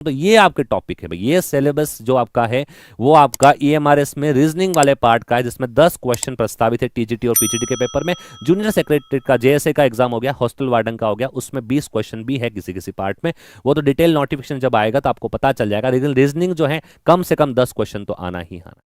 तो ये आपके टॉपिक है भाई, ये सिलेबस जो आपका है वो आपका ईएमआरएस में रीजनिंग वाले पार्ट का है, जिसमें 10 क्वेश्चन प्रस्तावित है टीजीटी और पीजीटी के पेपर में। जूनियर सेक्रेटरी का जेएसए का एग्जाम हो गया, हॉस्टल वार्डन का हो गया, उसमें 20 क्वेश्चन भी है किसी किसी पार्ट में। वो तो डिटेल नोटिफिकेशन जब आएगा तो आपको पता चल जाएगा, लेकिन रीजनिंग जो है कम से कम 10 क्वेश्चन तो आना ही आना।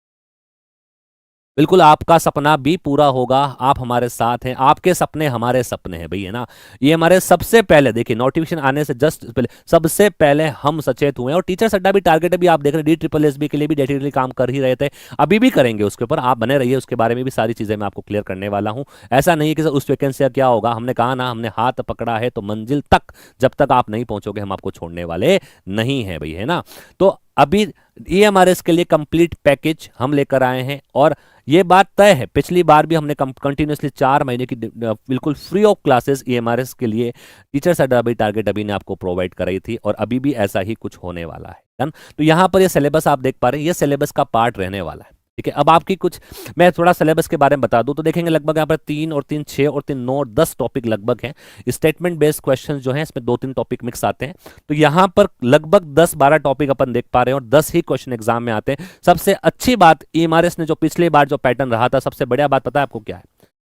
बिल्कुल आपका सपना भी पूरा होगा, आप हमारे साथ हैं, आपके सपने हमारे सपने हैं भाई, है ना। ये हमारे सबसे पहले देखिए नोटिफिकेशन आने से जस्ट पहले सबसे पहले हम सचेत हुए हैं, और टीचर्स अड्डा भी टारगेट अभी आप देख रहे हैं, DSSB के लिए भी डेडिकेटली काम कर ही रहे थे, अभी भी करेंगे उसके ऊपर, आप बने रहिए, उसके बारे में भी सारी चीजें मैं आपको क्लियर करने वाला हूं। ऐसा नहीं है कि उस वैकेंसी का क्या होगा, हमने कहा ना, हमने हाथ पकड़ा है तो मंजिल तक जब तक आप नहीं पहुंचोगे हम आपको छोड़ने वाले नहीं है भाई, है ना। तो अभी ईएमआरएस के लिए कंप्लीट पैकेज हम लेकर आए हैं, और ये बात तय है, पिछली बार भी हमने कंटिन्यूसली 4 महीने की बिल्कुल फ्री ऑफ क्लासेस ईएमआरएस के लिए टीचर्स अड्डा अभी टारगेट अभी ने आपको प्रोवाइड कराई थी, और अभी भी ऐसा ही कुछ होने वाला है। डन। तो यहां पर ये सिलेबस आप देख पा रहे हैं, ये सिलेबस का पार्ट रहने वाला है, ठीक है। अब आपकी कुछ मैं थोड़ा सिलेबस के बारे में बता दूं तो देखेंगे लगभग यहाँ पर 3 और 3 6 और 3 9 और 10 टॉपिक लगभग हैं। स्टेटमेंट बेस्ड क्वेश्चन जो है इसमें 2-3 टॉपिक मिक्स आते हैं, तो यहाँ पर लगभग 10-12 टॉपिक अपन देख पा रहे हैं, और 10 ही क्वेश्चन एग्जाम में आते हैं। सबसे अच्छी बात ईएमआरएस ने जो पिछली बार जो पैटर्न रहा था, सबसे बढ़िया बात पता है आपको क्या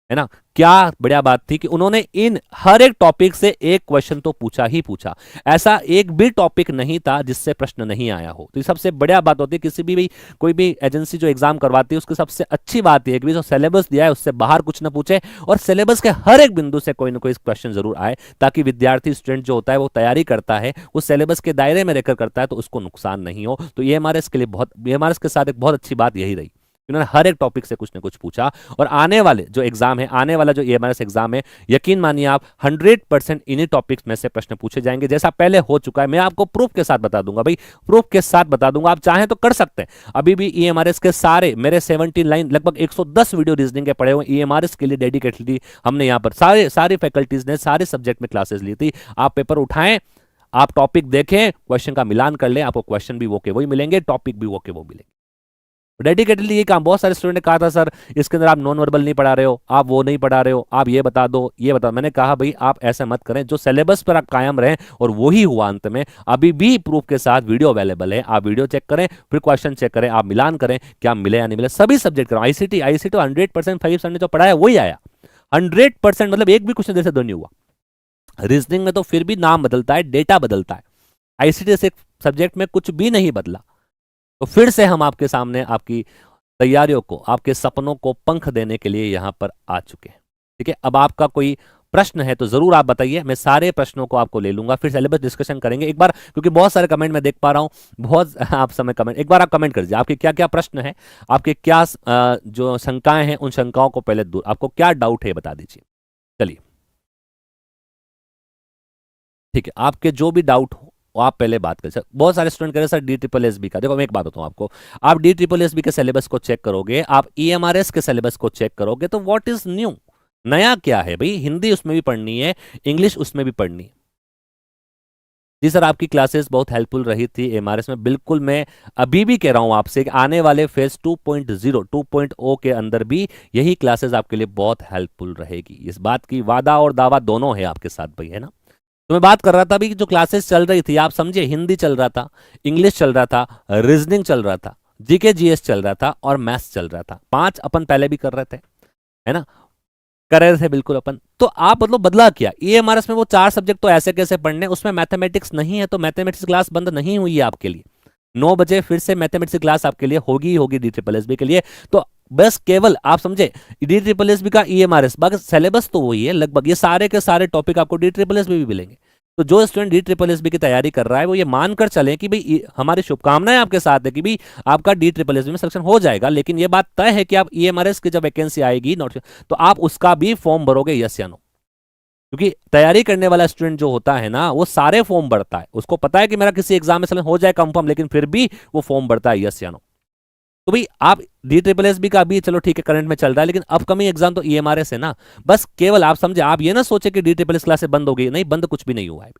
है ना, क्या बढ़िया बात थी कि उन्होंने इन हर एक टॉपिक से एक क्वेश्चन तो पूछा ही पूछा, ऐसा एक भी टॉपिक नहीं था जिससे प्रश्न नहीं आया हो। तो ये सबसे बढ़िया बात होती है, किसी भी कोई भी एजेंसी जो एग्जाम करवाती है उसकी सबसे अच्छी बात यह है कि जो सिलेबस दिया है उससे बाहर कुछ ना पूछे, और सिलेबस के हर एक बिंदु से कोई ना कोई क्वेश्चन जरूर आए, ताकि विद्यार्थी स्टूडेंट जो होता है वो तैयारी करता है, वो सिलेबस के दायरे में रहकर करता है, तो उसको नुकसान नहीं हो। तो ईएमआरएस के लिए ईएमआरएस के साथ एक बहुत अच्छी बात यही रही, उन्होंने हर एक टॉपिक से कुछ ना कुछ पूछा। और आने वाले जो एग्जाम है, आने वाला जो ईएमआरएस एग्जाम है, यकीन मानिए आप 100% इन्हीं टॉपिक्स में से प्रश्न पूछे जाएंगे, जैसा पहले हो चुका है। मैं आपको प्रूफ के साथ बता दूंगा भाई, प्रूफ के साथ बता दूंगा, आप चाहें तो कर सकते हैं। अभी भी ईएमआरएस के सारे मेरे 17 लाइन लगभग 110 वीडियो रीजनिंग के पड़े हुए ईएमआरएस के लिए डेडिकेटली, हमने यहाँ पर सारी फैकल्टीज ने सारे सब्जेक्ट में क्लासेस ली थी। आप पेपर उठाएं, आप टॉपिक देखें, क्वेश्चन का मिलान कर लें, आपको क्वेश्चन भी वो के वही मिलेंगे, टॉपिक भी वो के वो मिलेंगे। डेडिकेटली ये काम बहुत सारे स्टूडेंट ने कहा था, सर इसके अंदर आप नॉन वर्बल नहीं पढ़ा रहे हो, आप वो नहीं पढ़ा रहे हो, आप ये बता दो ये बता। मैंने कहा भाई आप ऐसा मत करें, जो सिलेबस पर आप कायम रहें, और वही हुआ अंत में। अभी भी प्रूफ के साथ वीडियो अवेलेबल है, आप वीडियो चेक करें, फिर क्वेश्चन चेक करें, आप मिलान करें क्या मिले या नहीं मिले, सभी सब्जेक्ट करें। आईसीटी 100% 5 ने जो पढ़ाया वही आया 100%, मतलब एक भी क्वेश्चन जैसे दो नहीं हुआ। रीजनिंग में तो फिर भी नाम बदलता है, डेटा बदलता है, आईसीटी से सब्जेक्ट में कुछ भी नहीं बदला। तो फिर से हम आपके सामने आपकी तैयारियों को, आपके सपनों को पंख देने के लिए यहां पर आ चुके हैं, ठीक है। अब आपका कोई प्रश्न है तो जरूर आप बताइए, मैं सारे प्रश्नों को आपको ले लूंगा, फिर सिलेबस डिस्कशन करेंगे एक बार, क्योंकि बहुत सारे कमेंट मैं देख पा रहा हूं, बहुत आप समय कमेंट, एक बार आप कमेंट कर दीजिए आपके क्या क्या प्रश्न है, आपके क्या जो शंकाएं हैं, उन शंकाओं को पहले दूर, आपको क्या डाउट है बता दीजिए। चलिए ठीक है, आपके जो भी डाउट हो वो आप पहले बात करें। सर बहुत सारे स्टूडेंट कह रहे हैं सर DSSB का, देखो मैं एक बात बताऊं आपको, आप DSSB के सिलेबस को चेक करोगे, आप ईएमआरएस के सिलेबस को चेक करोगे, तो व्हाट इज न्यू, नया क्या है भाई। हिंदी उसमें भी पढ़नी है, इंग्लिश उसमें भी पढ़नी है। जी सर आपकी क्लासेस बहुत हेल्पफुल रही थी एमआरएस में, बिल्कुल मैं अभी भी कह रहा हूं आपसे कि आने वाले फेज 2.0 2.0 के अंदर भी यही क्लासेस आपके लिए बहुत हेल्पफुल रहेगी, इस बात की वादा और दावा दोनों है आपके साथ भाई, है ना। तो मैं बात कर रहा था अभी जो क्लासेस चल रही थी, आप समझे, हिंदी चल रहा था, इंग्लिश चल रहा था, रीजनिंग चल रहा था, जीके जीएस चल रहा था, और मैथ्स चल रहा था। 5 अपन पहले भी कर रहे थे, है ना, कर रहे थे बिल्कुल अपन। तो आप मतलब बदला क्या, ईएमआरएस में वो 4 सब्जेक्ट तो ऐसे कैसे पढ़ने, उसमें मैथमेटिक्स नहीं है, तो मैथमेटिक्स क्लास बंद नहीं हुई है आपके लिए। 9 बजे फिर से मैथमेटिक्स क्लास आपके लिए होगी होगी DSSB के लिए। तो बस केवल आप समझे DSSB का ईएमआरएस, बाकी सिलेबस तो वही है लगभग, ये सारे के सारे टॉपिक आपको DSSB भी मिलेंगे। तो जो स्टूडेंट DSSB की तैयारी कर रहा है वो ये मानकर चले कि भाई हमारी शुभकामनाएं आपके साथ है कि भाई आपका DSSB में सिलेक्शन हो जाएगा, लेकिन ये बात तय है कि आप ईएमआरएस की जब वैकेंसी आएगी नोट, तो आप उसका भी फॉर्म भरोगे, यस या नो। क्योंकि तैयारी करने वाला स्टूडेंट जो होता है ना, वो सारे फॉर्म भरता है, उसको पता है कि मेरा किसी एग्जाम में सिलेक्शन हो जाए कंफर्म, लेकिन फिर भी वो फॉर्म भरता है, यस या नो। तो भाई आप DSSB का भी चलो ठीक है करंट में चल रहा है, लेकिन अपकमिंग एग्जाम तो ईएमआरएस है ना। बस केवल आप समझे, आप ये ना सोचे कि DSSB क्लासेस बंद हो गई, नहीं, बंद कुछ भी नहीं हुआ है।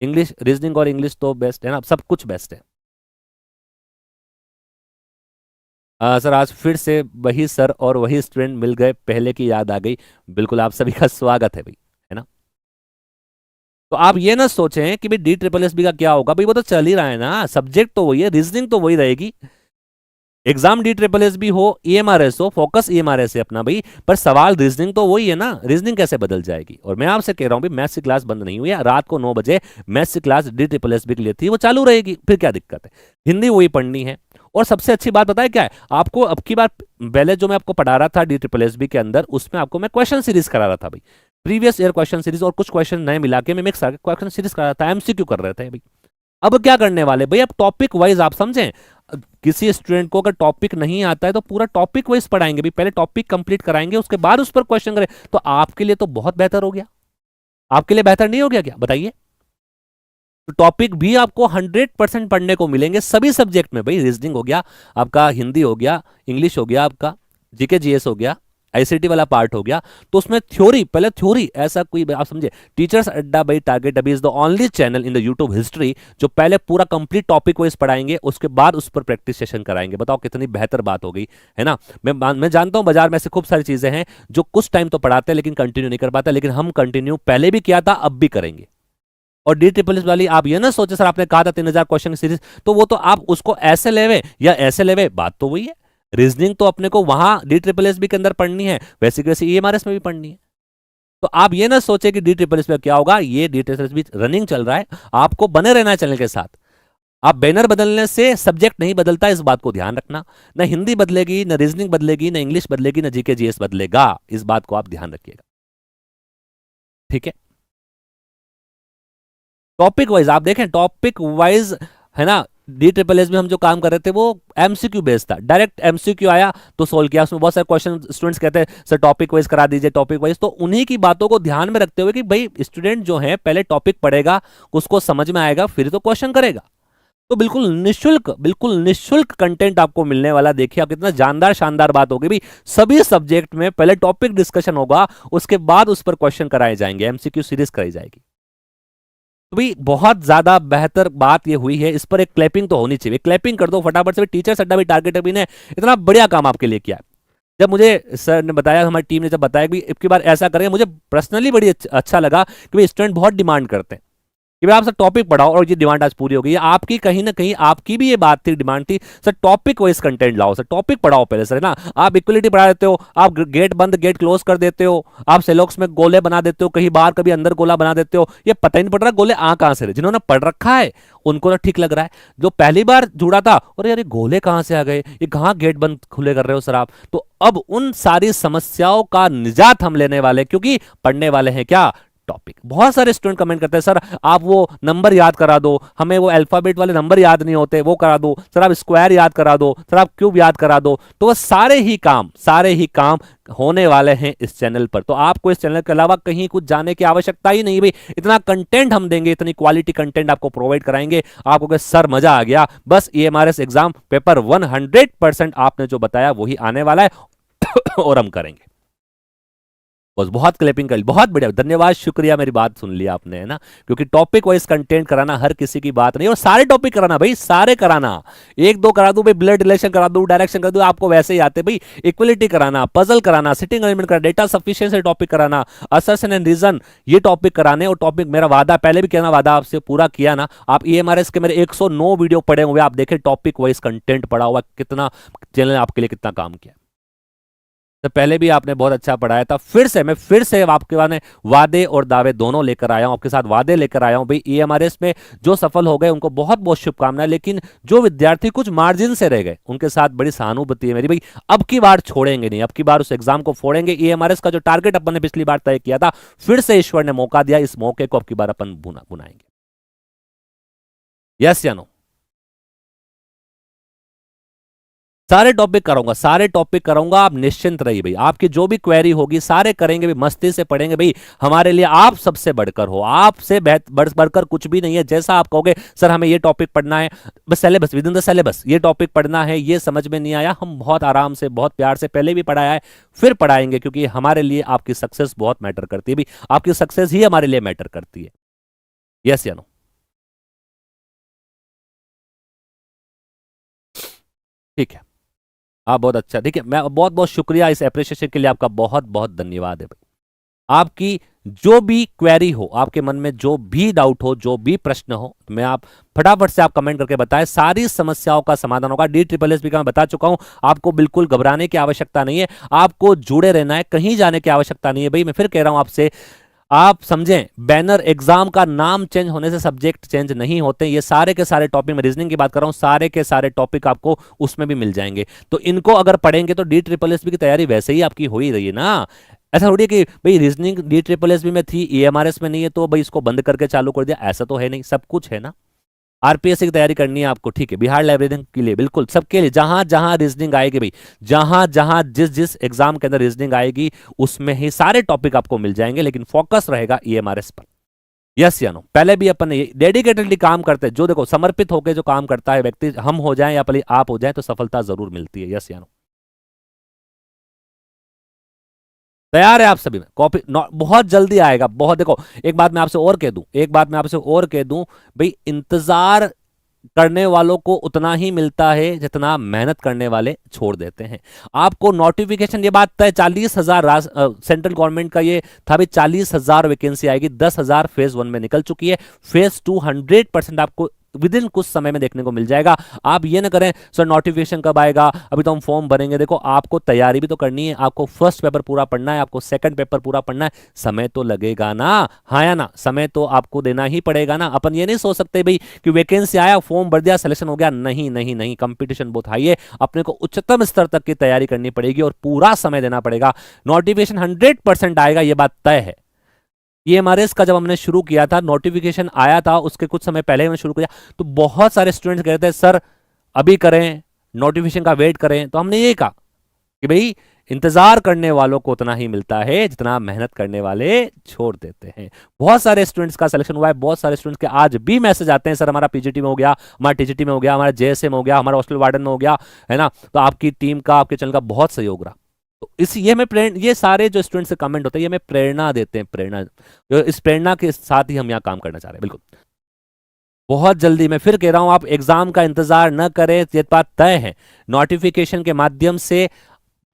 इंग्लिश रीजनिंग और इंग्लिश तो बेस्ट है ना, सब कुछ बेस्ट है। सर आज फिर से वही सर और वही स्टूडेंट मिल गए, पहले की याद आ गई। बिल्कुल आप सभी का स्वागत है भाई, है ना। तो आप ये ना सोचें कि भाई डी ट्रिपल एस बी का क्या होगा, भाई वो तो चल ही रहा है ना, सब्जेक्ट तो वही है, रीजनिंग तो वही रहेगी। Exam D triple S B हो, ईएमआरएस हो, फोकस ईएमआरएस है अपना भाई, पर सवाल रीजनिंग तो वही है ना, रीजनिंग कैसे बदल जाएगी। और मैं आपसे कह रहा हूं भाई मैथ्स की क्लास बंद नहीं हुई है, रात को 9 बजे मैथ्स की class D triple S B के लिए थी, वो चालू रहेगी, फिर क्या दिक्कत है। हिंदी वही पढ़नी है। और सबसे अच्छी बात बताए क्या है आपको, अब की बार पहले जो मैं आपको पढ़ा रहा था डी ट्रिपल एस बी के अंदर, उसमें आपको मैं क्वेश्चन सीरीज करा रहा था भाई, प्रीवियस ईयर क्वेश्चन सीरीज और कुछ क्वेश्चन नए मिला के मैं मिक्स करके क्वेश्चन सीरीज करा रहा था, एमसीक्यू कर रहे थे भाई। अब क्या करने वाले भाई, अब टॉपिक वाइज आप समझें, किसी स्टूडेंट को अगर टॉपिक नहीं आता है तो पूरा टॉपिक वाइज पढ़ाएंगे भाई, पहले टॉपिक कंप्लीट कराएंगे उसके बाद उस पर क्वेश्चन करें, तो आपके लिए तो बहुत बेहतर हो गया। आपके लिए बेहतर नहीं हो गया क्या बताइए। तो टॉपिक भी आपको 100% पढ़ने को मिलेंगे सभी सब्जेक्ट में भाई, रीजनिंग हो गया आपका, हिंदी हो गया, इंग्लिश हो गया आपका, जीके जीएस हो गया, आईसीटी वाला पार्ट हो गया। तो उसमें थ्योरी, पहले थ्योरी, ऐसा कोई आप समझे, टीचर्स अड्डा बाई टारगेट अभी is the only channel in the YouTube history जो पहले पूरा कंप्लीट टॉपिक वाइज पढ़ाएंगे, उसके बाद उस पर प्रैक्टिस सेशन कराएंगे। बताओ कितनी बेहतर बात हो गई है ना। मैं जानता हूं बाजार में ऐसे खूब सारी चीजें हैं जो कुछ टाइम तो पढ़ाते हैं लेकिन कंटिन्यू नहीं कर पाते, लेकिन हम कंटिन्यू पहले भी किया था, अब भी करेंगे। और डी ट्रिपल एस वाली आप ये ना सोचे सर आपने कहा था 3000 क्वेश्चन सीरीज, तो वो तो आप उसको ऐसे लेवे या ऐसे लेवे, बात तो वही है। रीजनिंग तो अपने को वहां डी ट्रिपल एस बी के अंदर पढ़नी है, वैसे की वैसे ईएमआरएस में भी पढ़नी है। तो आप ये ना सोचे कि डी ट्रिपल एस में क्या होगा, ये D triple S B running चल रहा है, आपको बने रहना है चैनल के साथ। आप बैनर बदलने से सब्जेक्ट नहीं बदलता, इस बात को ध्यान रखना। ना हिंदी बदलेगी, ना रीजनिंग बदलेगी, ना इंग्लिश बदलेगी, ना जीके जीएस बदलेगा, इस बात को आप ध्यान रखिएगा, ठीक है। टॉपिक वाइज आप देखें, टॉपिक वाइज है ना, डी ट्रिपल एस में हम जो काम कर रहे थे वो एमसीक्यू बेस्ड था, डायरेक्ट एमसीक्यू आया तो सोल्व किया। उसमें बहुत सारे क्वेश्चन स्टूडेंट्स कहते हैं सर टॉपिक वाइज करा दीजिए, टॉपिक वाइज। तो उन्हीं की बातों को ध्यान में रखते हुए कि भाई स्टूडेंट जो है पहले टॉपिक पढ़ेगा, उसको समझ में आएगा, फिर तो क्वेश्चन करेगा। तो बिल्कुल निशुल्क कंटेंट आपको मिलने वाला। देखिए आप कितना जानदार शानदार बात होगी भाई, सभी सब्जेक्ट में पहले टॉपिक डिस्कशन होगा, उसके बाद उस पर क्वेश्चन कराए जाएंगे, एमसीक्यू सीरीज कराई जाएगी। तो भाई बहुत ज्यादा बेहतर बात ये हुई है, इस पर एक क्लैपिंग तो होनी चाहिए, क्लैपिंग कर दो फटाफट से। टीचर्स अड्डा भी टारगेट अभी ने इतना बढ़िया काम आपके लिए किया है। जब मुझे सर ने बताया, हमारी टीम ने जब बताया कि इब की बार ऐसा करेंगे, मुझे पर्सनली बड़ी अच्छा लगा कि भाई स्टूडेंट बहुत डिमांड करते हैं कि भाई आप सर टॉपिक पढ़ाओ, और ये डिमांड आज पूरी हो गई है आपकी। कहीं ना कहीं आपकी भी ये बात थी, डिमांड थी सर टॉपिक वाइज कंटेंट लाओ, सर टॉपिक पढ़ाओ पहले सर, है ना। आप इक्वलिटी पढ़ा देते हो, आप गेट बंद गेट क्लोज कर देते हो, आप सेलोक्स में गोले बना देते हो, कहीं बाहर कभी अंदर गोला बना देते हो, ये पता ही नहीं पड़ रहा गोले आ कहां से रहे। जिन्होंने पढ़ रखा है उनको तो ठीक लग रहा है, जो पहली बार जुड़ा था और यार ये गोले कहां से आ गए, ये कहां गेट बंद खुले कर रहे हो सर आप। तो अब उन सारी समस्याओं का निजात हम लेने वाले, क्योंकि पढ़ने वाले हैं क्या, टॉपिक। बहुत सारे स्टूडेंट कमेंट करते हैं सर आप वो नंबर याद करा दो, हमें वो अल्फाबेट वाले नंबर याद नहीं होते, वो करा दो सर, आप स्क्वायर याद करा दो सर, आप क्यूब याद करा दो। तो वो सारे ही काम होने वाले हैं इस चैनल पर। तो आपको इस चैनल के अलावा कहीं कुछ जाने की आवश्यकता ही नहीं भाई, इतना कंटेंट हम देंगे, इतनी क्वालिटी कंटेंट आपको प्रोवाइड कराएंगे, आपको कहे सर मजा आ गया। बस ईएमआरएस एग्जाम पेपर 100% आपने जो बताया वही आने वाला है और हम करेंगे। बस बहुत क्लैपिंग कर, बहुत बढ़िया, धन्यवाद, शुक्रिया, मेरी बात सुन लिया आपने, है ना। क्योंकि टॉपिक वाइज कंटेंट कराना हर किसी की बात नहीं, और सारे टॉपिक कराना भाई, सारे कराना, एक दो करा दूं भाई, ब्लड रिलेशन करा दूं, डायरेक्शन करा दूं, आपको वैसे ही आते भाई, इक्वलिटी कराना, पजल कराना, सिटिंग अरेंजमेंट कराना, डेटा सफिशिएंसी टॉपिक कराना, असर्शन एंड रीजन, ये टॉपिक कराने। और टॉपिक मेरा वादा, पहले भी कहना वादा आपसे पूरा किया ना, आप ईएमआरएस के मेरे 109 वीडियो पड़े हुए, आप देखें टॉपिक वाइज कंटेंट पढ़ा हुआ, कितना चैनल आपके लिए कितना काम किया। तो पहले भी आपने बहुत अच्छा पढ़ाया था, मैं फिर से आपके बाद वादे और दावे दोनों लेकर आया हूं, आपके साथ वादे लेकर आया हूं भाई। ईएमआरएस में जो सफल हो गए उनको बहुत बहुत शुभकामनाएं, लेकिन जो विद्यार्थी कुछ मार्जिन से रह गए उनके साथ बड़ी सहानुभूति है मेरी भाई। अब की बार छोड़ेंगे नहीं, अब की बार उस एग्जाम को फोड़ेंगे। ईएमआरएस का जो टारगेट अपन ने पिछली बार तय किया था, फिर से ईश्वर ने मौका दिया, इस मौके को अब की बार अपन बुनाएंगे। यस या नो? सारे टॉपिक कराऊंगा, आप निश्चिंत रहिए भाई। आपकी जो भी क्वेरी होगी सारे करेंगे भाई, मस्ती से पढ़ेंगे भाई। हमारे लिए आप सबसे बढ़कर हो, आपसे बढ़कर कुछ भी नहीं है। जैसा आप कहोगे सर हमें ये टॉपिक पढ़ना है, बस syllabus, with in the syllabus ये टॉपिक पढ़ना है, ये समझ में नहीं आया, हम बहुत आराम से बहुत प्यार से पहले भी पढ़ाया है, फिर पढ़ाएंगे, क्योंकि हमारे लिए आपकी सक्सेस बहुत मैटर करती है भाई, आपकी सक्सेस ही हमारे लिए मैटर करती है। यस या नो? ठीक है, आप बहुत अच्छा, ठीक है, मैं बहुत बहुत शुक्रिया, इस एप्रिसिएशन के लिए आपका बहुत बहुत धन्यवाद है भाई। आपकी जो भी क्वेरी हो आपके मन में, जो भी डाउट हो, जो भी प्रश्न हो, मैं आप फटाफट से आप कमेंट करके बताएं, सारी समस्याओं का समाधान होगा। DSSS का मैं बता चुका हूं, आपको बिल्कुल घबराने की आवश्यकता नहीं है, आपको जुड़े रहना है, कहीं जाने की आवश्यकता नहीं है। भाई मैं फिर कह रहा हूं आपसे, आप समझें, बैनर एग्जाम का नाम चेंज होने से सब्जेक्ट चेंज नहीं होते। ये सारे के सारे टॉपिक, मैं रीजनिंग की बात कर रहा हूं, सारे के सारे टॉपिक आपको उसमें भी मिल जाएंगे। तो इनको अगर पढ़ेंगे तो DSSS की तैयारी वैसे ही आपकी हो ही रही है ना। ऐसा थोड़ी है कि भाई रीजनिंग DSSS में थी, EMRS में नहीं है तो भाई इसको बंद करके चालू कर दिया, ऐसा तो है नहीं, सब कुछ है ना। RPSC की तैयारी करनी है आपको, ठीक है, बिहार लाइब्रेरियन के लिए बिल्कुल, सबके लिए, जहां जहां रीजनिंग आएगी भाई, जहां जहां जिस जिस एग्जाम के अंदर रीजनिंग आएगी उसमें ही सारे टॉपिक आपको मिल जाएंगे, लेकिन फोकस रहेगा EMRS पर। यस या नो? पहले भी अपन ने डेडिकेटेडली काम करते हैं, जो देखो समर्पित होकर जो काम करता है व्यक्ति, हम हो जाए या पहले आप हो जाए, तो सफलता जरूर मिलती है। यस या नो? तैयार है आप सभी में? कॉपी बहुत जल्दी आएगा, बहुत। देखो एक बात मैं आपसे और कह दूं, एक बात मैं आपसे और कह दूं, भाई इंतजार करने वालों को उतना ही मिलता है जितना मेहनत करने वाले छोड़ देते हैं। आपको नोटिफिकेशन, ये बात तय, 40,000 सेंट्रल गवर्नमेंट का ये था भी, 40,000 वैकेंसी आएगी, 10,000 फेज 1 में निकल चुकी है, फेज 2 100% आपको विद इन कुछ समय में देखने को मिल जाएगा। आप ये ना करें सर नोटिफिकेशन कब आएगा, अभी तो हम फॉर्म भरेंगे। देखो आपको तैयारी भी तो करनी है, आपको फर्स्ट पेपर पूरा पढ़ना है, आपको सेकंड पेपर पूरा पढ़ना है, समय तो लगेगा ना, हाँ या ना? समय तो आपको देना ही पड़ेगा ना। अपन ये नहीं सोच सकते भाई कि वैकेंसी आया, फॉर्म भर दिया, सिलेक्शन हो गया, नहीं नहीं नहीं, कंपटीशन बहुत हाई है, अपने को उच्चतम स्तर तक की तैयारी करनी पड़ेगी और पूरा समय देना पड़ेगा। नोटिफिकेशन 100% आएगा, ये बात तय है। EMRS का जब हमने शुरू किया था, नोटिफिकेशन आया था, उसके कुछ समय पहले हमने शुरू किया, तो बहुत सारे स्टूडेंट्स कहते हैं सर अभी करें, नोटिफिकेशन का वेट करें। तो हमने ये कहा कि भाई इंतजार करने वालों को उतना ही मिलता है जितना मेहनत करने वाले छोड़ देते हैं। बहुत सारे स्टूडेंट्स का सिलेक्शन हुआ है, बहुत सारे स्टूडेंट्स के आज भी मैसेज आते हैं, सर हमारा PGT में हो गया, हमारा TGT में हो गया, हमारा JSA में हो गया, हमारा हॉस्टल वार्डन में हो गया, है ना। तो आपकी टीम का, आपके चैनल का बहुत सहयोग रहा। तो इस ये हमें प्रेरणा, ये सारे जो स्टूडेंट्स से कमेंट होते हैं, ये हमें प्रेरणा देते हैं, प्रेरणा। इस प्रेरणा के साथ ही हम यहाँ काम करना चाह रहे हैं, बिल्कुल। बहुत जल्दी, मैं फिर कह रहा हूं, आप एग्जाम का इंतजार न करें, ये बात तय है। नोटिफिकेशन के माध्यम से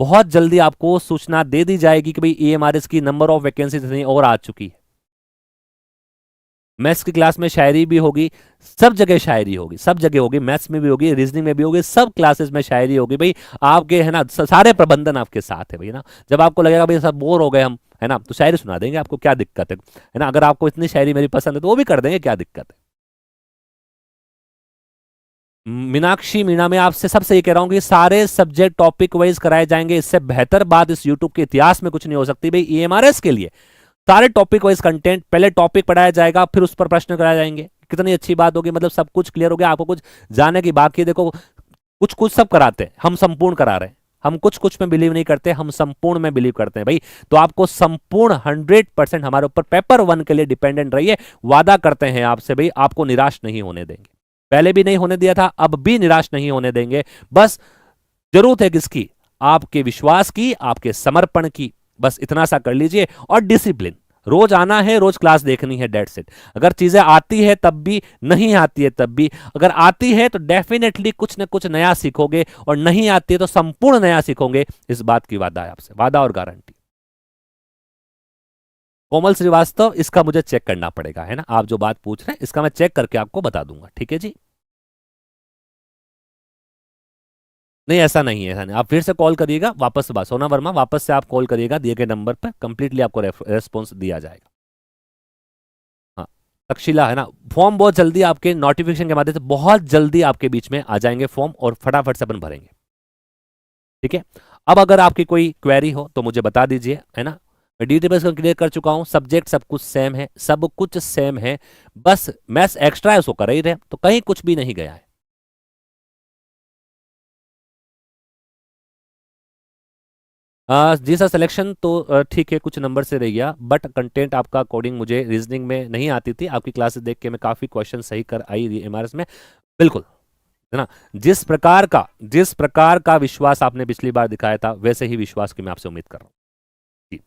बहुत जल्दी आपको सूचना दे दी जाएगी कि भाई EMRS की नंबर ऑफ वैकेंसीज इतनी और आ चुकी है। मैथ्स की क्लास में शायरी भी होगी, सब जगह शायरी होगी, सब जगह होगी, मैथ्स में भी होगी, रीजनिंग में भी होगी, सब क्लासेस में शायरी होगी भाई आपके, है ना। सारे प्रबंधन आपके साथ है भाई ना। जब आपको लगेगा भाई सब बोर हो गए हम, है ना, तो शायरी सुना देंगे आपको, क्या दिक्कत है ना। अगर आपको इतनी शायरी मेरी पसंद है तो वो भी कर देंगे, क्या दिक्कत है। मीनाक्षी मीणा, में आपसे सबसे ये कह रहा हूं कि सारे सब्जेक्ट टॉपिक वाइज कराए जाएंगे, इससे बेहतर बात इस यूट्यूब के इतिहास में कुछ नहीं हो सकती भाई। EMRS के लिए सारे टॉपिक वाइज कंटेंट, पहले टॉपिक पढ़ाया जाएगा, फिर उस पर प्रश्न कराए जाएंगे। कितनी अच्छी बात होगी, मतलब सब कुछ क्लियर हो गया, आपको कुछ जाने की बाकी है। देखो कुछ कुछ सब कराते हैं, हम संपूर्ण करा रहे हैं, हम कुछ कुछ में बिलीव नहीं करते, हम संपूर्ण में बिलीव करते हैं भाई। तो आपको संपूर्ण 100% हमारे ऊपर पेपर 1 के लिए डिपेंडेंट रहिए, वादा करते हैं आपसे भाई, आपको निराश नहीं होने देंगे। पहले भी नहीं होने दिया था, अब भी निराश नहीं होने देंगे। बस जरूरत है किसकी? आपके विश्वास की, आपके समर्पण की। बस इतना सा कर लीजिए, और डिसिप्लिन, रोज आना है, रोज क्लास देखनी है, डेट्स इट। अगर चीजें आती है तब भी, नहीं आती है तब भी, अगर आती है तो डेफिनेटली कुछ ना कुछ नया सीखोगे, और नहीं आती है तो संपूर्ण नया सीखोगे, इस बात की वादा है आपसे, वादा और गारंटी। कोमल श्रीवास्तव, इसका मुझे चेक करना पड़ेगा, है ना। आप जो बात पूछ रहे हैं इसका मैं चेक करके आपको बता दूंगा, ठीक है जी। नहीं ऐसा नहीं है, ऐसा नहीं। आप फिर से कॉल करिएगा वापस से, सोना वर्मा वापस से आप कॉल करिएगा दिए गए नंबर पर, कंप्लीटली आपको रेस्पॉन्स दिया जाएगा। हाँ, तक्षशिला, है ना। फॉर्म बहुत जल्दी आपके नोटिफिकेशन के माध्यम से बहुत जल्दी आपके बीच में आ जाएंगे फॉर्म, और फटाफट से अपन भरेंगे, ठीक है। अब अगर आपकी कोई क्वेरी हो तो मुझे बता दीजिए, है ना। मैं DSSS को क्लियर कर चुका हूं, सब्जेक्ट सब कुछ सेम है, सब कुछ सेम है, बस मैथ्स एक्स्ट्रा है उसको कर ही रहे, तो कहीं कुछ भी नहीं गया है। जी सर, सिलेक्शन तो ठीक है, कुछ नंबर से रह गया, बट कंटेंट आपका कोडिंग मुझे रीजनिंग में नहीं आती थी, आपकी क्लासेस देख के मैं काफ़ी क्वेश्चन सही कर आई EMRS में, बिल्कुल, है ना। जिस प्रकार का विश्वास आपने पिछली बार दिखाया था, वैसे ही विश्वास की मैं आपसे उम्मीद कर रहा हूँ जी।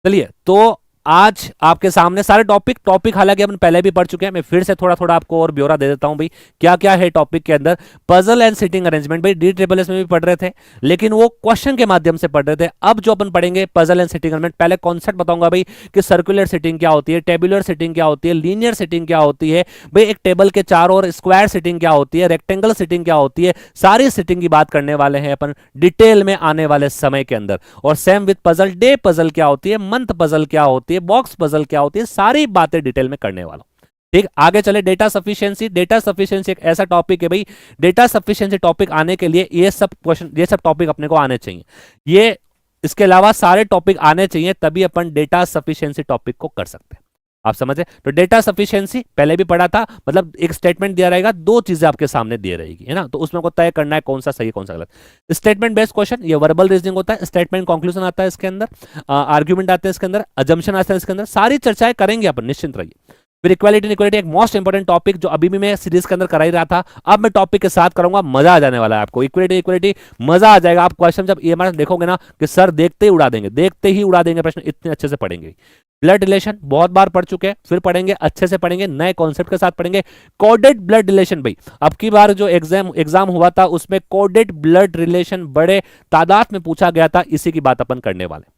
चलिए, तो आज आपके सामने सारे टॉपिक हालांकि अपन पहले भी पढ़ चुके हैं, मैं फिर से थोड़ा थोड़ा आपको और ब्यौरा दे देता हूं भाई क्या क्या है टॉपिक के अंदर। पजल एंड सिटिंग अरेंजमेंट भाई DSSS में भी पढ़ रहे थे, लेकिन वो क्वेश्चन के माध्यम से पढ़ रहे थे। अब जो अपन पढ़ेंगे पजल एंड सिटिंग अरेंजमेंट, पहले कॉन्सेप्ट बताऊंगा भाई कि सर्कुलर सिटिंग क्या होती है, टेबुलर सिटिंग क्या होती है, लीनियर सिटिंग क्या होती है भाई, एक टेबल के चारों ओर स्क्वायर सिटिंग क्या होती है, रेक्टेंगल सिटिंग क्या होती है, सारी सिटिंग की बात करने वाले हैं अपन डिटेल में आने वाले समय के अंदर। और same with puzzle, day puzzle क्या होती है, मंथ पजल क्या होती है, बॉक्स पजल क्या होती है, सारी बातें डिटेल में करने वाला हूं। ठीक, आगे चले। डेटा सफिशिएंसी, डेटा सफिशिएंसी एक ऐसा टॉपिक है भाई, डेटा सफिशिएंसी टॉपिक आने के लिए ये सब क्वेश्चन, ये सब टॉपिक अपने को आने चाहिए, ये इसके अलावा सारे टॉपिक आने चाहिए, तभी अपन डेटा सफिशिएंसी टॉपिक को कर सकते हैं। आप समझे? तो डेटा सफिशिएंसी पहले भी पढ़ा था, मतलब एक स्टेटमेंट दिया रहेगा, दो चीजें आपके सामने दिए रहेगी, है ना, तो उसमें को तय करना है कौन सा सही कौन सा गलत। स्टेटमेंट बेस्ड क्वेश्चन, ये वर्बल रीजनिंग होता है, स्टेटमेंट कंक्लूजन आता है इसके अंदर, आर्ग्यूमेंट आते हैं इसके अंदर, अजम्पशन आते हैं इसके अंदर, सारी चर्चाएं करेंगे अपन, निश्चिंत रहिए। फिर इक्वालिटी इक्वालिटी एक मोस्ट इंपोर्टेंट टॉपिक जो अभी भी मैं सीरीज के अंदर करा ही रहा था, अब मैं टॉपिक के साथ करूंगा, मजा आ जाने वाला है आपको। इक्वालिटी इक्वालिटी मजा आ जाएगा। आप क्वेश्चन जब EMRS देखोगे ना कि सर देखते ही उड़ा देंगे, देखते ही उड़ा देंगे प्रश्न, इतने अच्छे से पढ़ेंगे। ब्लड रिलेशन बहुत बार पढ़ चुके हैं, फिर पढ़ेंगे, अच्छे से पढ़ेंगे, नए कॉन्सेप्ट के साथ पढ़ेंगे। कोडेड ब्लड रिलेशन भाई, अब की बार जो एग्जाम हुआ था उसमें कोडेड ब्लड रिलेशन बड़े तादाद में पूछा गया था, इसी की बात अपन करने वाले,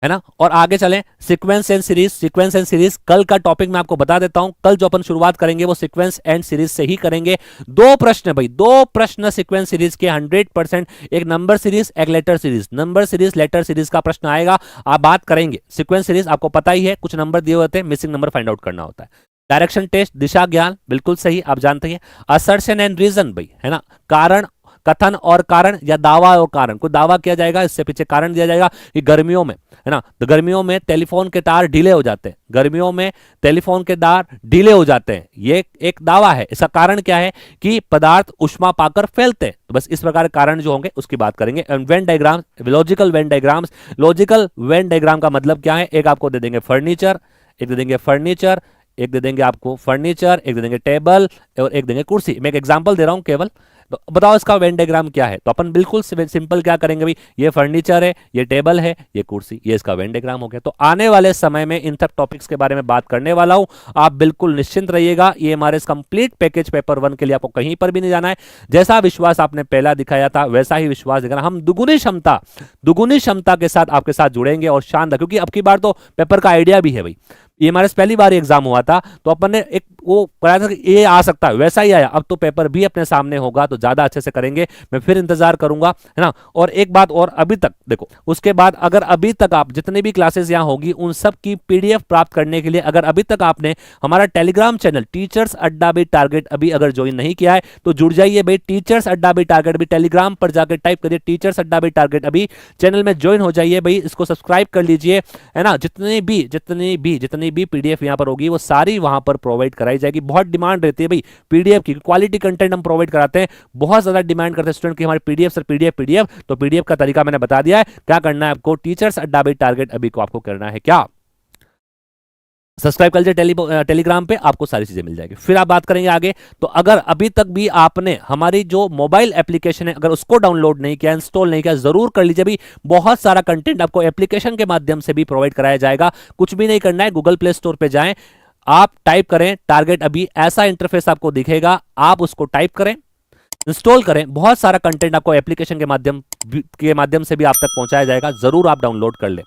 है ना। और आगे चलें, sequence and series, sequence and series कल का टॉपिक मैं आपको बता देता हूं। कल जो अपन शुरुआत करेंगे वो सीक्वेंस एंड सीरीज से ही करेंगे। दो प्रश्न भाई, दो प्रश्न सीक्वेंस सीरीज के 100%, एक नंबर सीरीज, एक letter series, number series letter series का प्रश्न आएगा, आप बात करेंगे। सीक्वेंस सीरीज आपको पता ही है, कुछ नंबर दिए होते हैं, मिसिंग नंबर फाइंड आउट करना होता है। डायरेक्शन टेस्ट, दिशा ज्ञान, बिल्कुल सही, आप जानते हैं। असर्शन एंड रीजन भाई, है ना, कारण, कथन और कारण, या दावा और कारण, कोई दावा किया जाएगा, इससे पीछे कारण दिया जाएगा कि गर्मियों में, है ना, तो गर्मियों में टेलीफोन के तार ढीले हो जाते हैं, गर्मियों में टेलीफोन के तार ढीले हो जाते हैं, ये एक दावा है। इसका कारण क्या है कि पदार्थ उष्मा पाकर फैलते हैं। तो बस इस प्रकार कारण जो होंगे उसकी बात करेंगे। Venn diagram, logical Venn diagrams, logical Venn diagram का मतलब क्या है, एक आपको दे देंगे फर्नीचर, एक दे देंगे फर्नीचर, एक दे देंगे आपको फर्नीचर, एक दे देंगे टेबल और एक देंगे कुर्सी। मैं एक एग्जांपल दे रहा हूं केवल, तो बताओ इसका वेन डायग्राम क्या है। तो अपन बिल्कुल सिंपल क्या करेंगे भाई, ये फर्नीचर है, ये टेबल है, ये कुर्सी, ये इसका वेन डायग्राम हो गया। तो आने वाले समय में इन सब टॉपिक्स के बारे में बात करने वाला हूं, आप बिल्कुल निश्चिंत रहिएगा। ये हमारे कंप्लीट पैकेज पेपर 1 के लिए आपको कहीं पर भी नहीं जाना है। जैसा विश्वास आपने पहला दिखाया था वैसा ही विश्वास दिखाना, हम दुगुनी क्षमता के साथ आपके साथ जुड़ेंगे और शानदार, क्योंकि अब की बार तो पेपर का आइडिया भी है भाई। ये हमारे पहली बार एग्जाम हुआ था तो अपन ने एक वो कराया था कि ये आ सकता है, वैसा ही आया। अब तो पेपर भी अपने सामने होगा तो ज्यादा अच्छे से करेंगे, मैं फिर इंतजार करूंगा, है ना। और एक बात और, अभी तक देखो, उसके बाद अगर अभी तक आप जितने भी क्लासेस यहाँ होगी उन सब की PDF प्राप्त करने के लिए अगर अभी तक आपने हमारा टेलीग्राम चैनल टीचर्स अड्डा बी टारगेट अभी अगर ज्वाइन नहीं किया है तो जुड़ जाइए भाई। टीचर्स अड्डा बी टारगेट भी टेलीग्राम पर जाकर टाइप करिए टीचर्स अड्डा बी टारगेट, अभी चैनल में ज्वाइन हो जाइए भाई, इसको सब्सक्राइब कर लीजिए, है ना। जितनी भी PDF यहाँ पर होगी वो सारी वहां पर प्रोवाइड कराई जाएगी। बहुत डिमांड रहती है भाई PDF की, क्वालिटी कंटेंट हम प्रोवाइड कराते हैं, बहुत ज्यादा डिमांड करते हैं स्टूडेंट की हमारे PDF सर PDF। तो PDF का तरीका मैंने बता दिया है, क्या करना है आपको, टीचर्स अड्डा बी टारगेट अभी को आपको करना है क्या, सब्सक्राइब कर लीजिए टेलीग्राम पे, आपको सारी चीजें मिल जाएगी। फिर आप बात करेंगे आगे। तो अगर अभी तक भी आपने हमारी जो मोबाइल एप्लीकेशन है अगर उसको डाउनलोड नहीं किया, इंस्टॉल नहीं किया, जरूर कर लीजिए भी। बहुत सारा कंटेंट आपको एप्लीकेशन के माध्यम से भी प्रोवाइड कराया जाएगा। कुछ भी नहीं करना है, गूगल प्ले स्टोर पे जाएं, आप टाइप करें टारगेट अभी, ऐसा इंटरफेस आपको दिखेगा, आप उसको टाइप करें, इंस्टॉल करें। बहुत सारा कंटेंट आपको एप्लीकेशन के माध्यम से भी आप तक पहुंचाया जाएगा, जरूर आप डाउनलोड कर लें।